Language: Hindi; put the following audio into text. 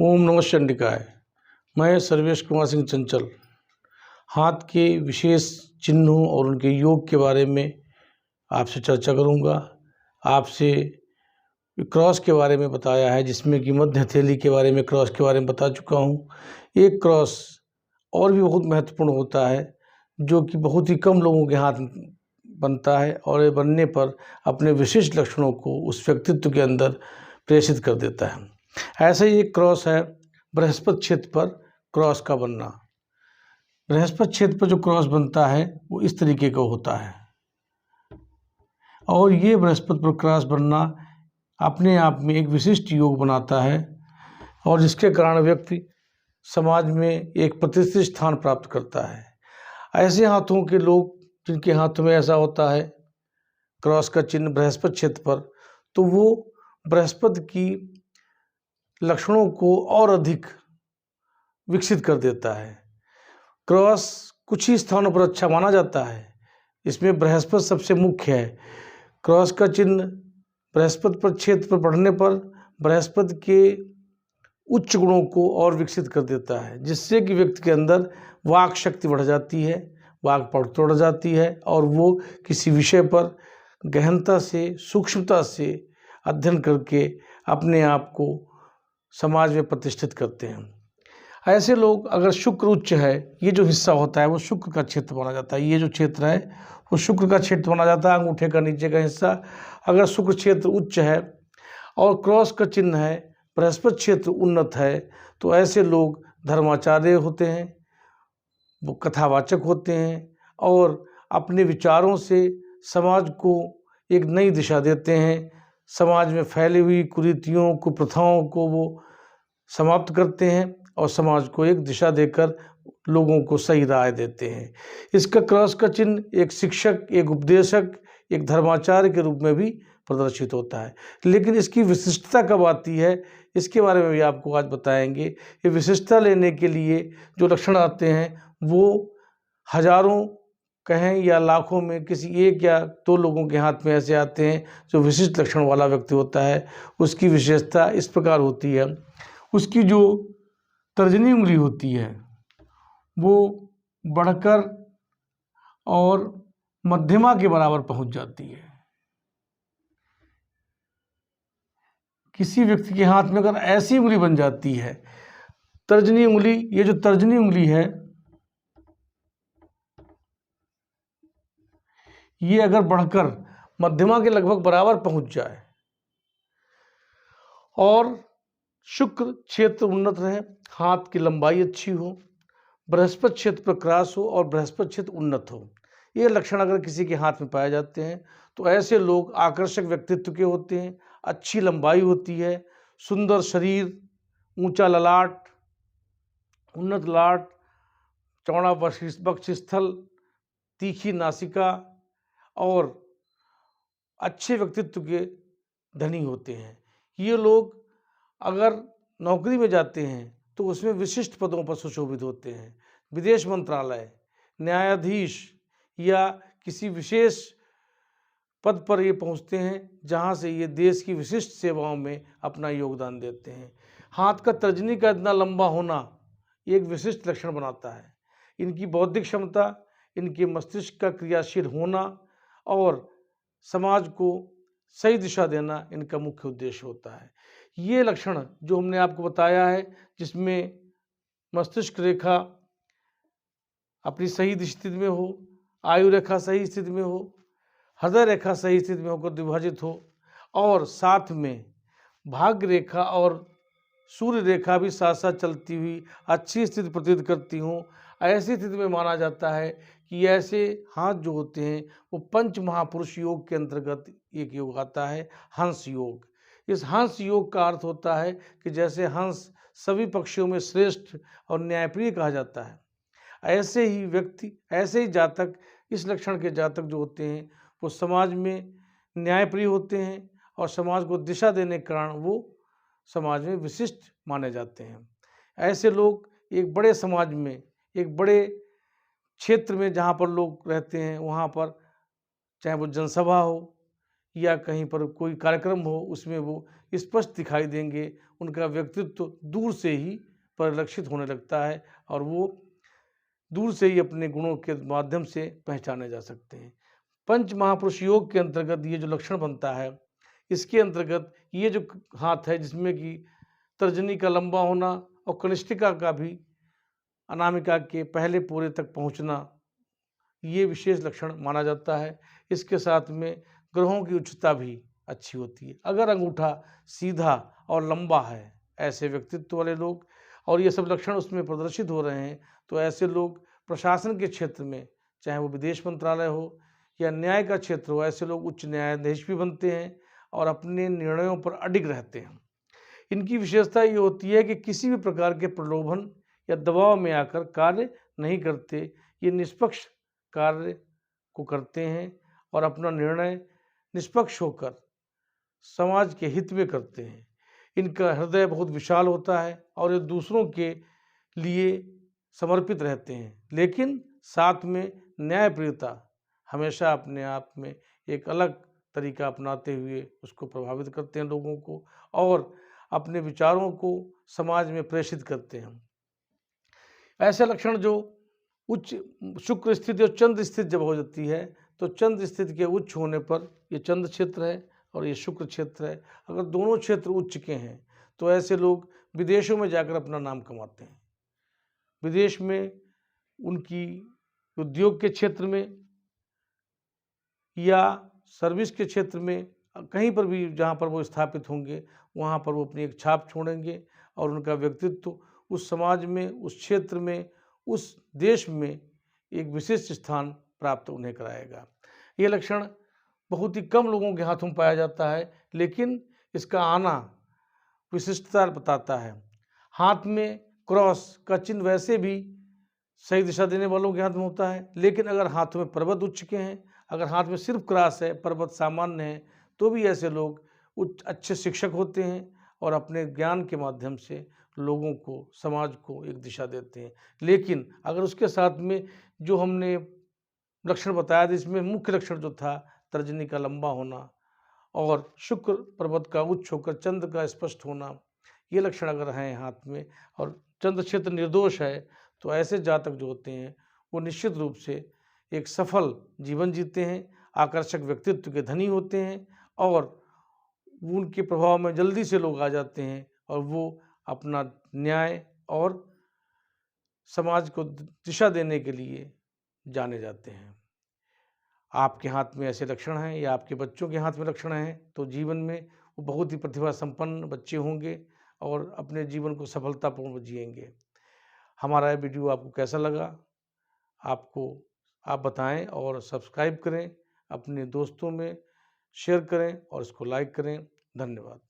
ओम नमः चंडिकाय। मैं सर्वेश कुमार सिंह चंचल हाथ के विशेष चिन्हों और उनके योग के बारे में आपसे चर्चा करूंगा। आपसे क्रॉस के बारे में बताया है, जिसमें कि मध्य हथेली के बारे में, क्रॉस के बारे में बता चुका हूं। एक क्रॉस और भी बहुत महत्वपूर्ण होता है, जो कि बहुत ही कम लोगों के हाथ बनता है और ये बनने पर अपने विशिष्ट लक्षणों को उस व्यक्तित्व के अंदर प्रेषित कर देता है। ऐसा ही एक क्रॉस है बृहस्पति क्षेत्र पर क्रॉस का बनना। बृहस्पति क्षेत्र पर जो क्रॉस बनता है वो इस तरीके का होता है, और ये बृहस्पति पर क्रॉस बनना अपने आप में एक विशिष्ट योग बनाता है, और जिसके कारण व्यक्ति समाज में एक प्रतिष्ठित स्थान प्राप्त करता है। ऐसे हाथों के लोग जिनके हाथों में ऐसा होता है क्रॉस का चिन्ह बृहस्पति क्षेत्र पर, तो वो बृहस्पति की लक्षणों को और अधिक विकसित कर देता है। क्रॉस कुछ ही स्थानों पर अच्छा माना जाता है, इसमें बृहस्पति सबसे मुख्य है। क्रॉस का चिन्ह बृहस्पति पर क्षेत्र पर बढ़ने पर बृहस्पति के उच्च गुणों को और विकसित कर देता है, जिससे कि व्यक्ति के अंदर वाक शक्ति बढ़ जाती है, वाक पटुता बढ़ जाती है, और वो किसी विषय पर गहनता से, सूक्ष्मता से अध्ययन करके अपने आप को समाज में प्रतिष्ठित करते हैं। ऐसे लोग, अगर शुक्र उच्च है, ये जो हिस्सा होता है वो शुक्र का क्षेत्र माना जाता है। ये जो क्षेत्र है वो शुक्र का क्षेत्र माना जाता है, अंगूठे का नीचे का हिस्सा। अगर शुक्र क्षेत्र उच्च है और क्रॉस का चिन्ह है, बृहस्पति क्षेत्र उन्नत है, तो ऐसे लोग धर्माचार्य होते हैं, वो कथावाचक होते हैं, और अपने विचारों से समाज को एक नई दिशा देते हैं। समाज में फैली हुई कुरीतियों, कुप्रथाओं को वो समाप्त करते हैं और समाज को एक दिशा देकर लोगों को सही राय देते हैं। इसका क्रॉस का चिन्ह एक शिक्षक, एक उपदेशक, एक धर्माचार्य के रूप में भी प्रदर्शित होता है। लेकिन इसकी विशिष्टता कब आती है, इसके बारे में भी आपको आज बताएंगे। ये विशिष्टता लेने के लिए जो लक्षण आते हैं वो हजारों कहें या लाखों में किसी एक या दो लोगों के हाथ में ऐसे आते हैं जो विशिष्ट लक्षण वाला व्यक्ति होता है। उसकी विशेषता इस प्रकार होती है, उसकी जो तर्जनी उंगली होती है वो बढ़कर और मध्यमा के बराबर पहुंच जाती है। किसी व्यक्ति के हाथ में अगर ऐसी उंगली बन जाती है, तर्जनी उंगली, ये जो तर्जनी उंगली है ये अगर बढ़कर मध्यमा के लगभग बराबर पहुंच जाए और शुक्र क्षेत्र उन्नत रहे, हाथ की लंबाई अच्छी हो, बृहस्पति क्षेत्र पर क्रॉस हो और बृहस्पति क्षेत्र उन्नत हो, ये लक्षण अगर किसी के हाथ में पाए जाते हैं तो ऐसे लोग आकर्षक व्यक्तित्व के होते हैं। अच्छी लंबाई होती है, सुंदर शरीर, ऊंचा ललाट, उन्नत लाट, चौड़ा वक्षस्थल, तीखी नासिका, और अच्छे व्यक्तित्व के धनी होते हैं। ये लोग अगर नौकरी में जाते हैं तो उसमें विशिष्ट पदों पर सुशोभित होते हैं। विदेश मंत्रालय, न्यायाधीश या किसी विशेष पद पर ये पहुंचते हैं, जहां से ये देश की विशिष्ट सेवाओं में अपना योगदान देते हैं। हाथ का तर्जनी का इतना लंबा होना एक विशिष्ट लक्षण बनाता है। इनकी बौद्धिक क्षमता, इनके मस्तिष्क का क्रियाशील होना और समाज को सही दिशा देना इनका मुख्य उद्देश्य होता है। ये लक्षण जो हमने आपको बताया है, जिसमें मस्तिष्क रेखा अपनी सही स्थिति में हो, आयु रेखा सही स्थिति में हो, हृदय रेखा सही स्थिति में होकर विभाजित हो, और साथ में भाग्य रेखा और सूर्य रेखा भी साथ साथ चलती हुई अच्छी स्थिति प्रतीत करती हूँ, ऐसी स्थिति में माना जाता है कि ऐसे हाथ जो होते हैं वो पंच महापुरुष योग के अंतर्गत एक योग आता है, हंस योग। इस हंस योग का अर्थ होता है कि जैसे हंस सभी पक्षियों में श्रेष्ठ और न्यायप्रिय कहा जाता है, ऐसे ही व्यक्ति, ऐसे ही जातक, इस लक्षण के जातक जो होते हैं वो समाज में न्यायप्रिय होते हैं और समाज को दिशा देने के कारण वो समाज में विशिष्ट माने जाते हैं। ऐसे लोग एक बड़े समाज में, एक बड़े क्षेत्र में जहाँ पर लोग रहते हैं, वहाँ पर चाहे वो जनसभा हो या कहीं पर कोई कार्यक्रम हो उसमें वो स्पष्ट दिखाई देंगे। उनका व्यक्तित्व दूर से ही परिलक्षित होने लगता है और वो दूर से ही अपने गुणों के माध्यम से पहचाने जा सकते हैं। पंच महापुरुष योग के अंतर्गत ये जो लक्षण बनता है, इसके अंतर्गत ये जो हाथ है जिसमें कि तर्जनी का लंबा होना और कनिष्ठिका का भी अनामिका के पहले पूरे तक पहुंचना, ये विशेष लक्षण माना जाता है। इसके साथ में ग्रहों की उच्चता भी अच्छी होती है। अगर अंगूठा सीधा और लंबा है, ऐसे व्यक्तित्व वाले लोग, और ये सब लक्षण उसमें प्रदर्शित हो रहे हैं, तो ऐसे लोग प्रशासन के क्षेत्र में, चाहे वो विदेश मंत्रालय हो या न्याय का क्षेत्र हो, ऐसे लोग उच्च न्यायाधीश भी बनते हैं और अपने निर्णयों पर अडिग रहते हैं। इनकी विशेषता ये होती है कि किसी भी प्रकार के प्रलोभन या दबाव में आकर कार्य नहीं करते। ये निष्पक्ष कार्य को करते हैं और अपना निर्णय निष्पक्ष होकर समाज के हित में करते हैं। इनका हृदय बहुत विशाल होता है और ये दूसरों के लिए समर्पित रहते हैं, लेकिन साथ में न्यायप्रियता हमेशा अपने आप में एक अलग तरीका अपनाते हुए उसको प्रभावित करते हैं लोगों को, और अपने विचारों को समाज में प्रेषित करते हैं। ऐसे लक्षण जो उच्च शुक्र स्थिति और चंद्र स्थिति जब हो जाती है, तो चंद्र स्थिति के उच्च होने पर, ये चंद्र क्षेत्र है और ये शुक्र क्षेत्र है, अगर दोनों क्षेत्र उच्च के हैं तो ऐसे लोग विदेशों में जाकर अपना नाम कमाते हैं। विदेश में उनकी उद्योग के क्षेत्र में या सर्विस के क्षेत्र में कहीं पर भी जहाँ पर वो स्थापित होंगे, वहाँ पर वो अपनी एक छाप छोड़ेंगे और उनका व्यक्तित्व उस समाज में, उस क्षेत्र में, उस देश में एक विशिष्ट स्थान प्राप्त उन्हें कराएगा। ये लक्षण बहुत ही कम लोगों के हाथों में पाया जाता है, लेकिन इसका आना विशिष्टता बताता है। हाथ में क्रॉस का चिन्ह वैसे भी सही दिशा देने वालों के हाथ में होता है, लेकिन अगर हाथों में पर्वत उच्च के हैं, अगर हाथ में सिर्फ क्रॉस है, पर्वत सामान्य है, तो भी ऐसे लोग अच्छे शिक्षक होते हैं और अपने ज्ञान के माध्यम से लोगों को, समाज को एक दिशा देते हैं। लेकिन अगर उसके साथ में जो हमने लक्षण बताया था, इसमें मुख्य लक्षण जो था तर्जनी का लंबा होना और शुक्र पर्वत का उच्च होकर चंद्र का स्पष्ट होना, ये लक्षण अगर हैं हाथ में और चंद्र क्षेत्र निर्दोष है, तो ऐसे जातक जो होते हैं वो निश्चित रूप से एक सफल जीवन जीते हैं, आकर्षक व्यक्तित्व के धनी होते हैं और उनके प्रभाव में जल्दी से लोग आ जाते हैं और वो अपना न्याय और समाज को दिशा देने के लिए जाने जाते हैं। आपके हाथ में ऐसे लक्षण हैं या आपके बच्चों के हाथ में लक्षण हैं, तो जीवन में वो बहुत ही प्रतिभा संपन्न बच्चे होंगे और अपने जीवन को सफलतापूर्ण जिएंगे। हमारा ये वीडियो आपको कैसा लगा, आप बताएं और सब्सक्राइब करें, अपने दोस्तों में शेयर करें और इसको लाइक करें। धन्यवाद।